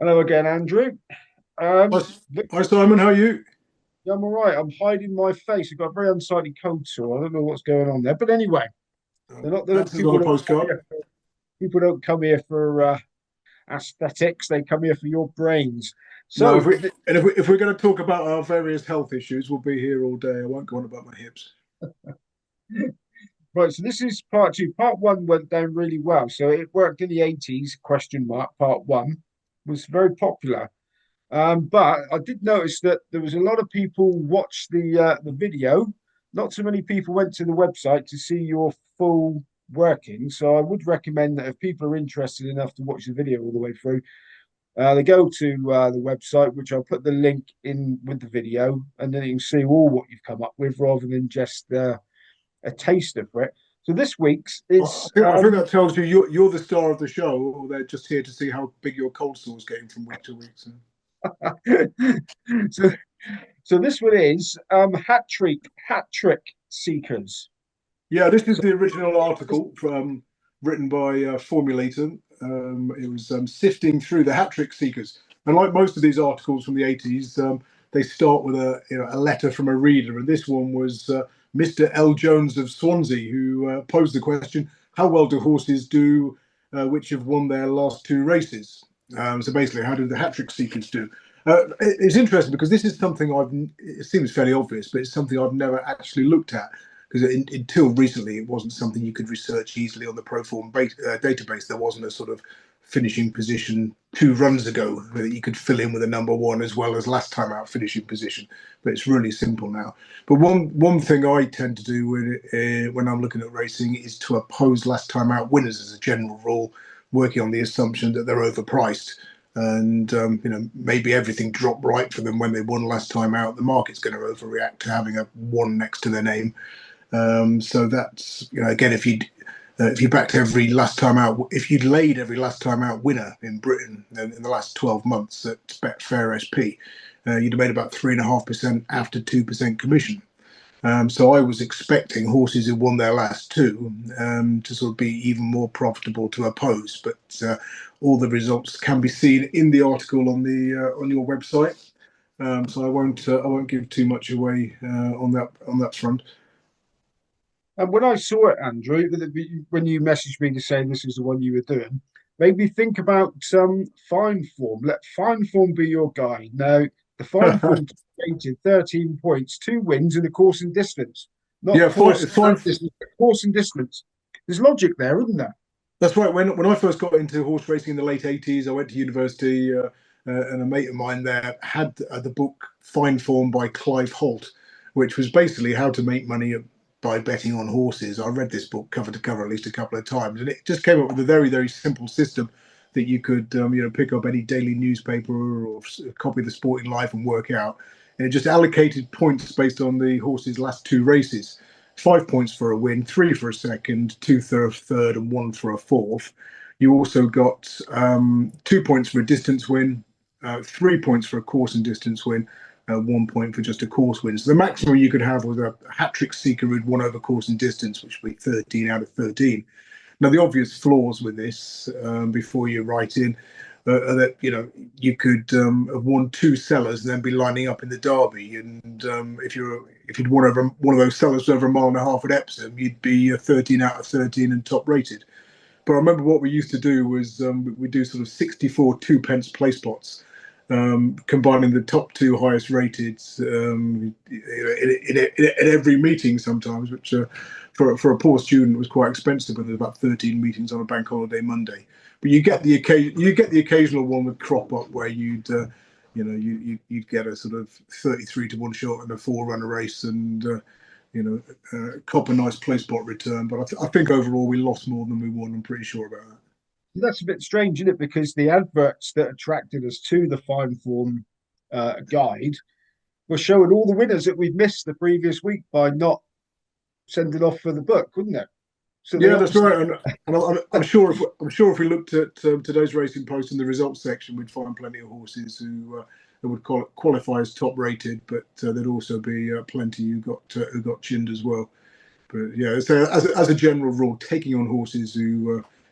Hello again, Andrew. Um, Hi, look, hi Simon, how are you? I'm all right. I'm hiding my face. I've got a very unsightly cold sore. I don't know what's going on there, but anyway, they're not Answers on people a don't come postcard. here for aesthetics. They come here for your brains. No, So, if we're going to talk about our various health issues, we'll be here all day. I won't go on about my hips. right. So this is part two. Part one went down really well. So it worked in the 80s. Question mark. Part one was very popular. But I did notice that there was a lot of people watched the video. Not so many people went to the website to see your full working. So I would recommend that if people are interested enough to watch the video all the way through, they go to the website, which I'll put the link in with the video, and then you can see all what you've come up with rather than just a taster for it. So this week's I is think I think that tells you you're the star of the show, or they're just here to see how big your cold sore's getting from week to week. So. so so this one is hat trick seekers. Yeah, this is So the original this, article from written by Formulator. It was sifting through the hat trick seekers, and like most of these articles from the 80s, they start with a letter from a reader, and this one was Mr. L. Jones of Swansea, who posed the question: How well do horses do which have won their last two races? So basically, how do the hat trick seekers do? It's interesting because this is something it seems fairly obvious, but it's something I've never actually looked at because until recently it wasn't something you could research easily on the Proform database. There wasn't a sort of finishing position 2 runs ago that you could fill in with a number one as well as last time out finishing position. But it's really simple now. But one thing I tend to do when I'm looking at racing is to oppose last time out winners as a general rule, working on the assumption that they're overpriced. And maybe everything dropped right for them when they won last time out. The market's going to overreact to having a one next to their name. So that's again, if you backed every last time out, if you'd laid every last time out winner in Britain in the last 12 months at Betfair SP, you'd have made about 3.5% after 2% commission. So I was expecting horses who won their last two to sort of be even more profitable to oppose, but all the results can be seen in the article on your website. So I won't give too much away on that front. and when I saw it, Andrew, when you messaged me to say this is the one you were doing, made me think about fine form. Let fine form be your guide. Now, the fine form rated 13 points, 2 wins in the course and distance, not Yeah, course fine. and distance, but course and distance. There's logic there, isn't there? That's right. When I first got into horse racing in the late 80s, I went to university, and a mate of mine there had the book Fine Form by Clive Holt, which was basically how to make money by betting on horses. I read this book cover to cover at least a couple of times, and it just came up with a very, very simple system that you could pick up any daily newspaper or copy of the Sporting Life and work out. And it just allocated points based on the horse's last two races. 5 points for a win, three for a second, two for a third, and one for a fourth. You also got 2 points for a distance win, 3 points for a course and distance win, 1 point for just a course win. So the maximum you could have was a hat trick seeker who'd won over course and distance, which would be 13 out of 13. Now, the obvious flaws with this, before you write in, are that you could have won two sellers and then be lining up in the derby. And if you'd won over one of those sellers over a mile and a half at Epsom, you'd be 13 out of 13 and top rated. But I remember what we used to do was we do sort of 64 2 pence play spots, combining the top two highest rated in every meeting sometimes, which for a poor student was quite expensive when there's about 13 meetings on a bank holiday Monday. But you get the occasional one would crop up where you'd get a sort of 33 to 1 shot in a 4 runner race and cop a nice play spot return. But I think overall we lost more than we won. I'm pretty sure about that. That's a bit strange, isn't it? Because the adverts that attracted us to the fine form guide were showing all the winners that we'd missed the previous week by not sending off for the book, wouldn't it? So they Yeah, that's obviously right. And I'm sure if we looked at today's racing post in the results section, we'd find plenty of horses who would qualify as top rated, but there'd also be plenty who got chinned as well. But yeah, so as a general rule, taking on horses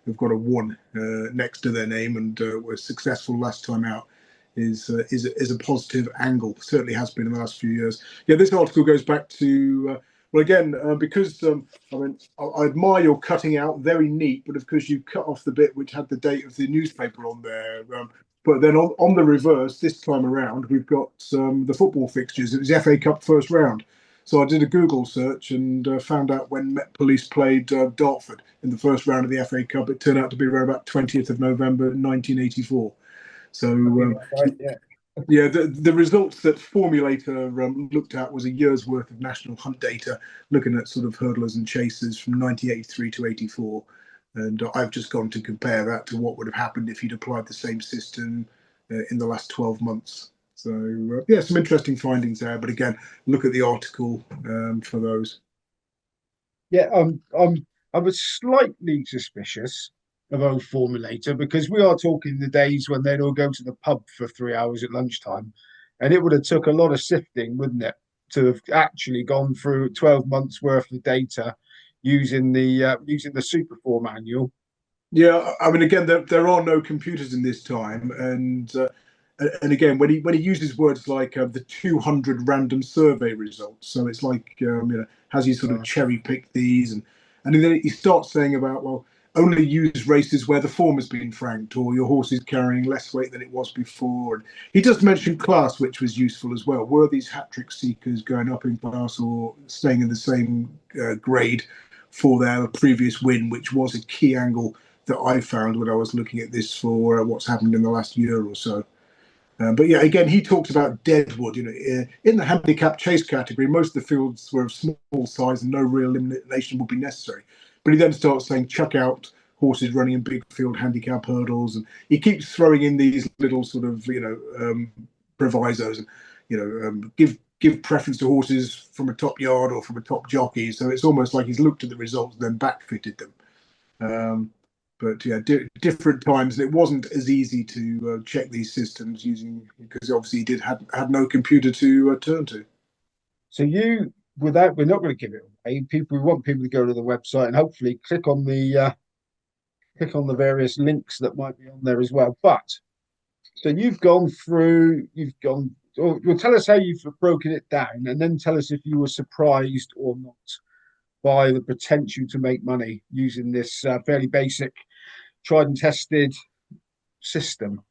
who've got a one next to their name and were successful last time out is a positive angle. Certainly has been in the last few years. Yeah, this article goes back to well again because I mean I admire your cutting out, very neat, but of course you cut off the bit which had the date of the newspaper on there. But then on the reverse, this time around, we've got the football fixtures. It was the FA Cup first round. So I did a Google search and found out when Met Police played Dartford in the first round of the FA Cup. It turned out to be around about 20th of November 1984. So Right, yeah. yeah, the results that Formulator looked at was a year's worth of national hunt data, looking at sort of hurdlers and chasers from 1983 to 84. And I've just gone to compare that to what would have happened if you'd applied the same system in the last 12 months. So, yeah, some interesting findings there. But again, look at the article for those. Yeah, I was slightly suspicious of old Formulator because we are talking the days when they'd all go to the pub for 3 hours at lunchtime, and it would have took a lot of sifting, wouldn't it, to have actually gone through 12 months worth of data using the Superfor manual. Yeah, I mean, again, there are no computers in this time, and again, when he uses words like the 200 random survey results, so it's like has he sort of Uh, cherry picked these, and then he starts saying about well, only use races where the form has been franked, or your horse is carrying less weight than it was before. And he does mention class, which was useful as well. Were these hat trick seekers going up in class or staying in the same grade for their previous win, which was a key angle that I found when I was looking at this for what's happened in the last year or so. But yeah, again, he talks about deadwood. In the handicap chase category, most of the fields were of small size and no real elimination would be necessary. But he then starts saying chuck out horses running in big field handicap hurdles, and he keeps throwing in these little sort of provisos, and give preference to horses from a top yard or from a top jockey. So it's almost like he's looked at the results and then backfitted them. Um, but yeah, different times, and it wasn't as easy to check these systems using because obviously he did had no computer to turn to. so you, without, we're not going to give it away. People, we want people to go to the website and hopefully click on the various links that might be on there as well. But so you've gone. Well, tell us how you've broken it down, and then tell us if you were surprised or not by the potential to make money using this fairly basic, tried and tested system.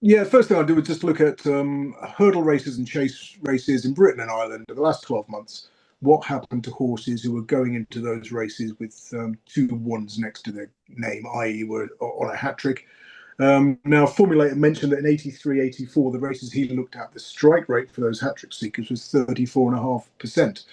Yeah, first thing I do is just look at hurdle races and chase races in Britain and Ireland in the last 12 months. What happened to horses who were going into those races with two ones next to their name, i.e., were on a hat trick? Now, Formulator mentioned that in 83, 84, the races he looked at, the strike rate for those hat trick seekers was 34.5%.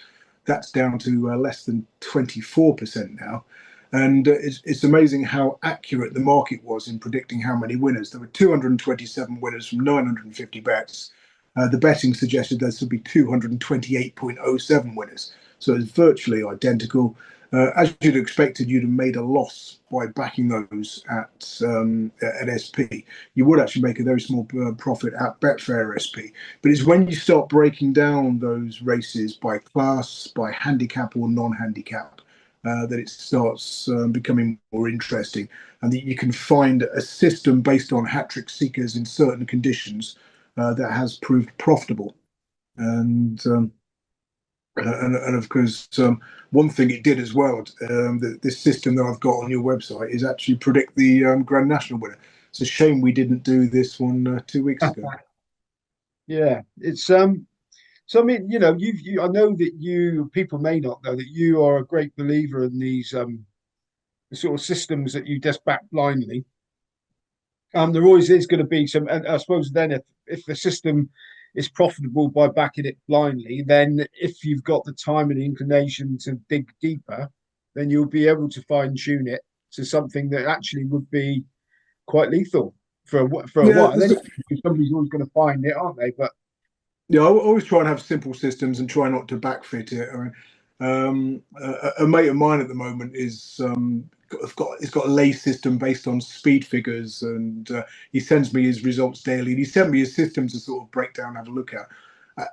That's down to less than 24% now. And it's amazing how accurate the market was in predicting how many winners. There were 227 winners from 950 bets. The betting suggested there should be 228.07 winners. So it's virtually identical. As you'd expected, you'd have made a loss by backing those at SP. You would actually make a very small profit at Betfair SP. But it's when you start breaking down those races by class, by handicap or non-handicap, that it starts becoming more interesting, and that you can find a system based on hat trick seekers in certain conditions that has proved profitable. And and of course, one thing it did as well, this system that I've got on your website is actually predict the Grand National winner. It's a shame we didn't do this one 2 weeks ago. Yeah, it's So I mean, I know that you people may not know that you are a great believer in these sort of systems that you just back blindly. There always is going to be some, and I suppose then if the system is profitable by backing it blindly, then if you've got the time and the inclination to dig deeper, then you'll be able to fine tune it to something that actually would be quite lethal for a Yeah, while. Then somebody's always going to find it, aren't they? But yeah, I always try and have simple systems and try not to backfit it. I mean, a mate of mine at the moment is it's got a lay system based on speed figures, and he sends me his results daily. And he sent me his system to sort of break down, and have a look at.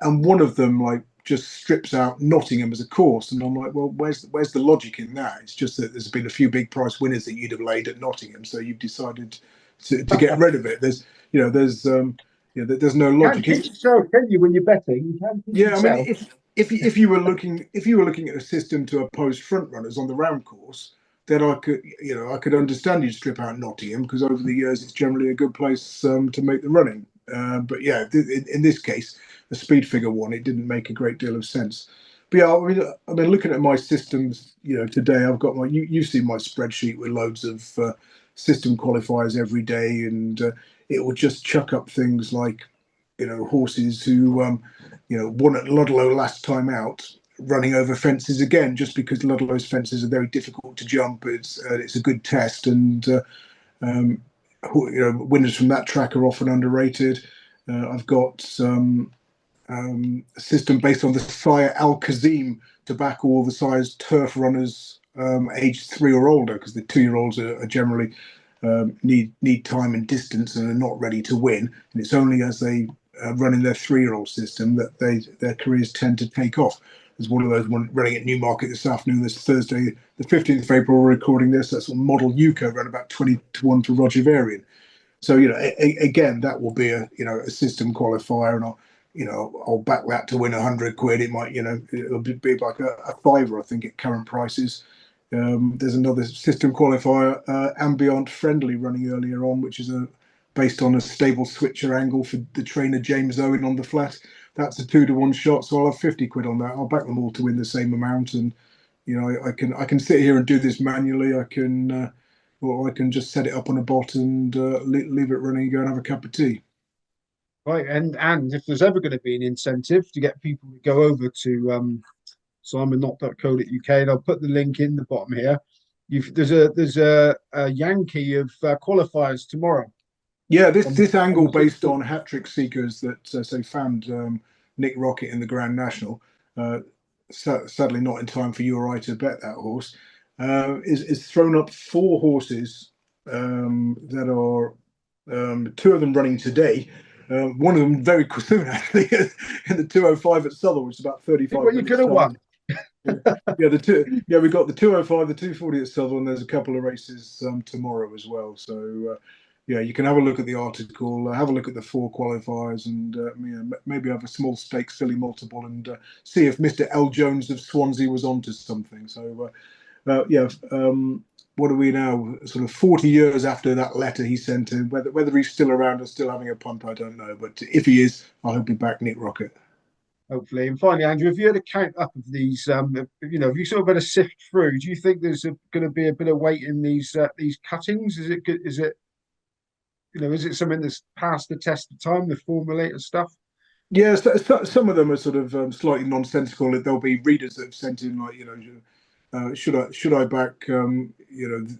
and one of them like just strips out Nottingham as a course, and I'm like, well, where's the logic in that? It's just that there's been a few big price winners that you'd have laid at Nottingham, so you've decided to get rid of it. There's no You can't logic. cheat yourself, can you, when you're betting? You can't cheat Yeah, I mean, yourself. if you were looking at a system to oppose front runners on the round course, then I could understand you'd strip out Nottingham because over the years it's generally a good place to make the running. But yeah, in this case, the speed figure one, it didn't make a great deal of sense. But yeah, I mean, looking at my systems, today I've got you've seen my spreadsheet with loads of system qualifiers every day, and it will just chuck up things like horses who won at Ludlow last time out, running over fences again, just because Ludlow's fences are very difficult to jump. It's a good test, and um, winners from that track are often underrated. I've got a system based on the sire Al Kazim to back all the size turf runners aged 3 or older, because the 2-year-olds are generally need time and distance and are not ready to win. And it's only as they run in their 3-year-old system that their careers tend to take off. There's one of those running at Newmarket this afternoon. This Thursday, the 15th of April, we're recording this. That's Model Yuko, around about 20-1 to Roger Varian. So again, that will be a system qualifier, and I'll back that to win £100. It might it'll be like a fiver, I think, at current prices. There's another system qualifier, Ambient Friendly, running earlier on, which is based on a stable switcher angle for the trainer James Owen on the flat. That's a 2-to-1 shot, so I'll have £50 on that. I'll back them all to win the same amount, and I can sit here and do this manually. Or I can just set it up on a bot and leave it running and go and have a cup of tea. Right, and if there's ever going to be an incentive to get people to go over to simonnott.co.uk, and I'll put the link in the bottom here. There's a Yankee of qualifiers tomorrow. Yeah, this On, this on angle the based 16th. on hat trick seekers that say found Nick Rocket in the Grand National. Uh, Sadly, not in time for you or I to bet that horse. Is thrown up 4 horses that are 2 of them running today. One of them very soon actually in the 205 at Southall, which is about Think 35 what you minutes could have time. won. We've got the 205, the 240 at Southall, and there's a couple of races tomorrow as well. So you can have a look at the article, have a look at the 4 qualifiers, and maybe have a small stake silly multiple and see if Mr. L Jones of Swansea was onto something. So what are we now? Sort of 40 years after that letter he sent in. Whether he's still around and still having a punt, I don't know. But if he is, I hope he back Nick Rocket. Hopefully. And finally, Andrew, if you had a count up of these, if you sort of had a sift through, do you think there's going to be a bit of weight in these cuttings? Is it something that's passed the test of time, the formulator stuff? Yeah, some of them are sort of slightly nonsensical. There'll be readers that have sent in like, should I back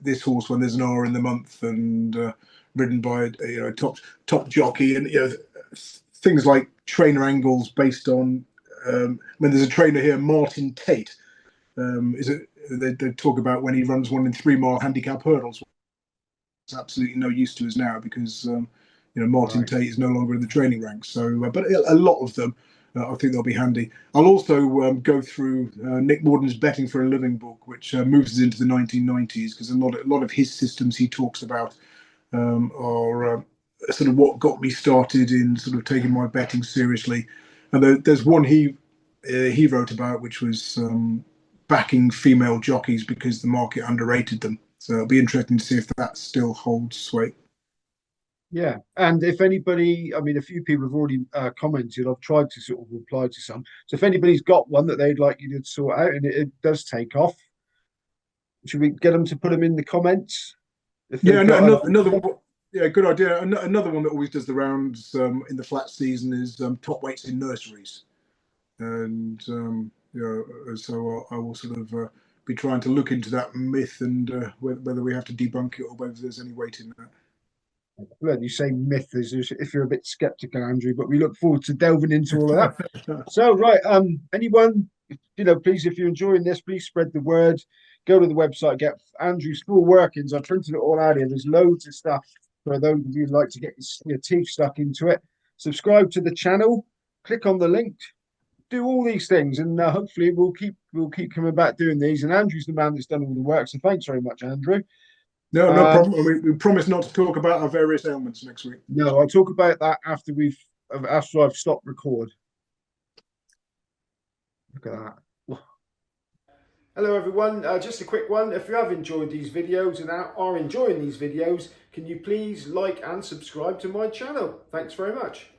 this horse when there's an R in the month and ridden by a top jockey, and things like trainer angles based on when there's a trainer here, Martin Tate. Is it they talk about when he runs one in 3-mile handicap hurdles? It's absolutely no use to us now because Martin Right. Tate is no longer in the training ranks. So, but a lot of them, I think they'll be handy. I'll also go through Nick Morden's Betting for a Living book, which moves us into the 1990s, because a lot of his systems he talks about are sort of what got me started in sort of taking my betting seriously. And there's one he wrote about, which was backing female jockeys because the market underrated them. So it'll be interesting to see if that still holds sway. Yeah. And if anybody, I mean, a few people have already commented. I've tried to sort of reply to some. So if anybody's got one that they'd like you to sort out and it does take off, should we get them to put them in the comments if Yeah, they've got another yeah, good idea. Another one that always does the rounds in the flat season is top weights in nurseries, and so I will sort of be trying to look into that myth and whether we have to debunk it or whether there's any weight in that. Well, you say myth is if you're a bit skeptical, Andrew, but we look forward to delving into all of that. So, right, anyone, please, if you're enjoying this, please spread the word. Go to the website, get Andrew's full workings. I printed it all out here. There's loads of stuff for those of you who'd like to get your teeth stuck into it. Subscribe to the channel. click on the link, do all these things, and hopefully we'll keep coming back doing these. And Andrew's the man that's done all the work, so thanks very much, Andrew. No, no Um, problem. And we promise not to talk about our various ailments next week. no, I'll talk about that after I've stopped record. Look at that. Hello everyone, just a quick one. If you have enjoyed these videos and are enjoying these videos, can you please like and subscribe to my channel? Thanks very much.